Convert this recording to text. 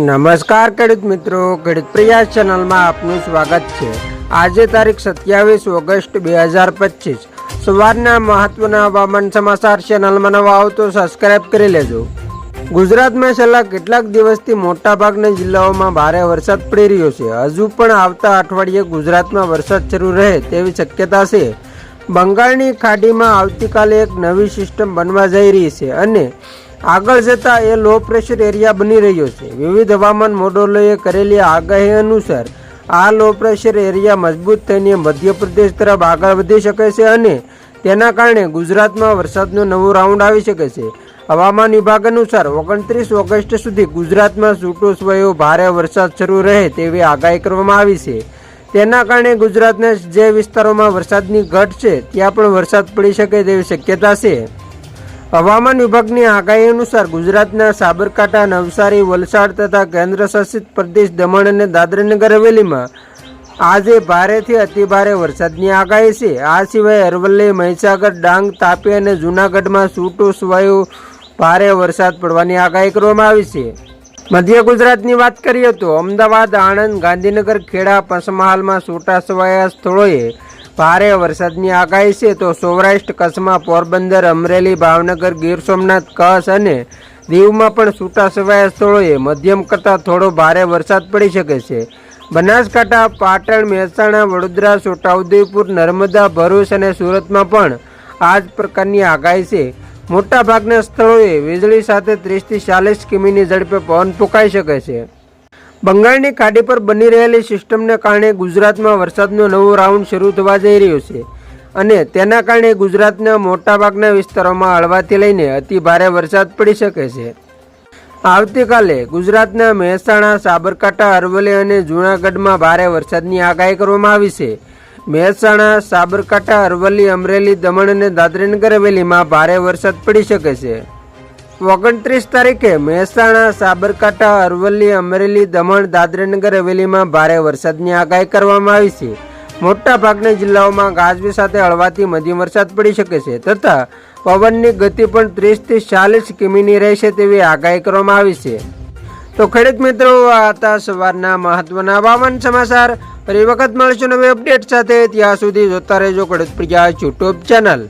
નમસ્કાર ખેડૂત મિત્રો, ખેડૂત પ્રયાસ ચેનલમાં આપનું સ્વાગત છે। આજે તારીખ 27 ઓગસ્ટ 2025 સવારના મહત્વના હવામાન સમાચાર। ચેનલમાં નવા આવો તો સબસ્ક્રાઇબ કરી લેજો। ગુજરાતમાં છેલ્લા કેટલાક દિવસથી મોટાભાગના જિલ્લાઓમાં ભારે વરસાદ પડી રહ્યો છે। હજુ પણ આવતા અઠવાડિયે ગુજરાતમાં વરસાદ શરૂ રહે તેવી શક્યતા છે। બંગાળની ખાડીમાં આવતીકાલે એક નવી સિસ્ટમ બનવા જઈ રહી છે અને આગળ જતા એ લો પ્રેશર એરિયા બની રહ્યો છે। વિવિધ હવામાન મોડેલોએ કરેલી આગાહી અનુસાર આ લો પ્રેશર એરિયા મજબૂત થઈને મધ્યપ્રદેશ તરફ આગળ વધી શકે છે અને તેના કારણે ગુજરાતમાં વરસાદનો નવો રાઉન્ડ આવી શકે છે। હવામાન વિભાગ અનુસાર 29 ઓગસ્ટ સુધી ગુજરાતમાં છૂટો છવાયો ભારે વરસાદ શરૂ રહે તેવી આગાહી કરવામાં આવી છે। તેના કારણે ગુજરાતના જે વિસ્તારોમાં વરસાદની ઘટ છે ત્યાં પણ વરસાદ પડી શકે તેવી શક્યતા છે। હવામાન વિભાગની આગાહી અનુસાર ગુજરાતના સાબરકાંઠા, નવસારી, વલસાડ તથા કેન્દ્ર શાસિત પ્રદેશ દમણ અને દાદરાનગર હવેલીમાં આજે ભારેથી અતિભારે વરસાદની આગાહી છે। આ સિવાય અરવલ્લી, મહીસાગર, ડાંગ, તાપી અને જૂનાગઢમાં છૂટો છવાયો ભારે વરસાદ પડવાની આગાહી કરવામાં આવી છે। મધ્ય ગુજરાતની વાત કરીએ તો અમદાવાદ, આણંદ, ગાંધીનગર, ખેડા, પંચમહાલમાં છૂટાછવાયા સ્થળોએ ભારે વરસાદની આગાહી છે। તો સૌરાષ્ટ્ર, કચ્છમાં પોરબંદર, અમરેલી, ભાવનગર, ગીર સોમનાથ, કચ્છ અને દીવમાં પણ છૂટાછવાયા સ્થળોએ મધ્યમ કરતાં થોડો ભારે વરસાદ પડી શકે છે। બનાસકાંઠા, પાટણ, મહેસાણા, વડોદરા, છોટાઉદેપુર, નર્મદા, ભરૂચ અને સુરતમાં પણ આ જ પ્રકારની આગાહી છે। મોટાભાગના સ્થળોએ વીજળી સાથે 30 થી 40 કિમીની ઝડપે પવન ફૂંકાઈ શકે છે। બંગાળની ખાડી પર બની રહેલી સિસ્ટમને કારણે ગુજરાતમાં વરસાદનો નવો રાઉન્ડ શરૂ થવા જઈ રહ્યો છે અને તેના કારણે ગુજરાતના મોટાભાગના વિસ્તારોમાં હળવાથી લઈને અતિ ભારે વરસાદ પડી શકે છે। આવતીકાલે ગુજરાતના મહેસાણા, સાબરકાંઠા, અરવલ્લી અને જૂનાગઢમાં ભારે વરસાદની આગાહી કરવામાં આવી છે। મહેસાણા, સાબરકાંઠા, અરવલ્લી, અમરેલી, દમણ અને દાદરાનગર હવેલીમાં ભારે વરસાદ પડી શકે છે। 29 તારીખે મહેસાણા, સાબરકાંઠા, અરવલ્લી, અમરેલી, દમણ, દાદરાનગર હવેલીમાં ભારે વરસાદની આગાહી કરવામાં આવી છે। મોટા ભાગના જિલ્લાઓમાં ગાજવીજ સાથે હળવાથી મધ્યમ વરસાદ પડી શકે છે તથા પવનની ગતિ પણ 30 થી 40 કિમીની રહેશે તેવી આગાહી કરવામાં આવી છે। તો ખેડૂત મિત્રો, આ હતા સવારના મહત્વના હવામાન સમાચાર। ફરી વખત મળશું નવી અપડેટ સાથે। ત્યાં સુધી જોતા રહેજો ખેડૂત પ્રયાસ યુટ્યુબ ચેનલ।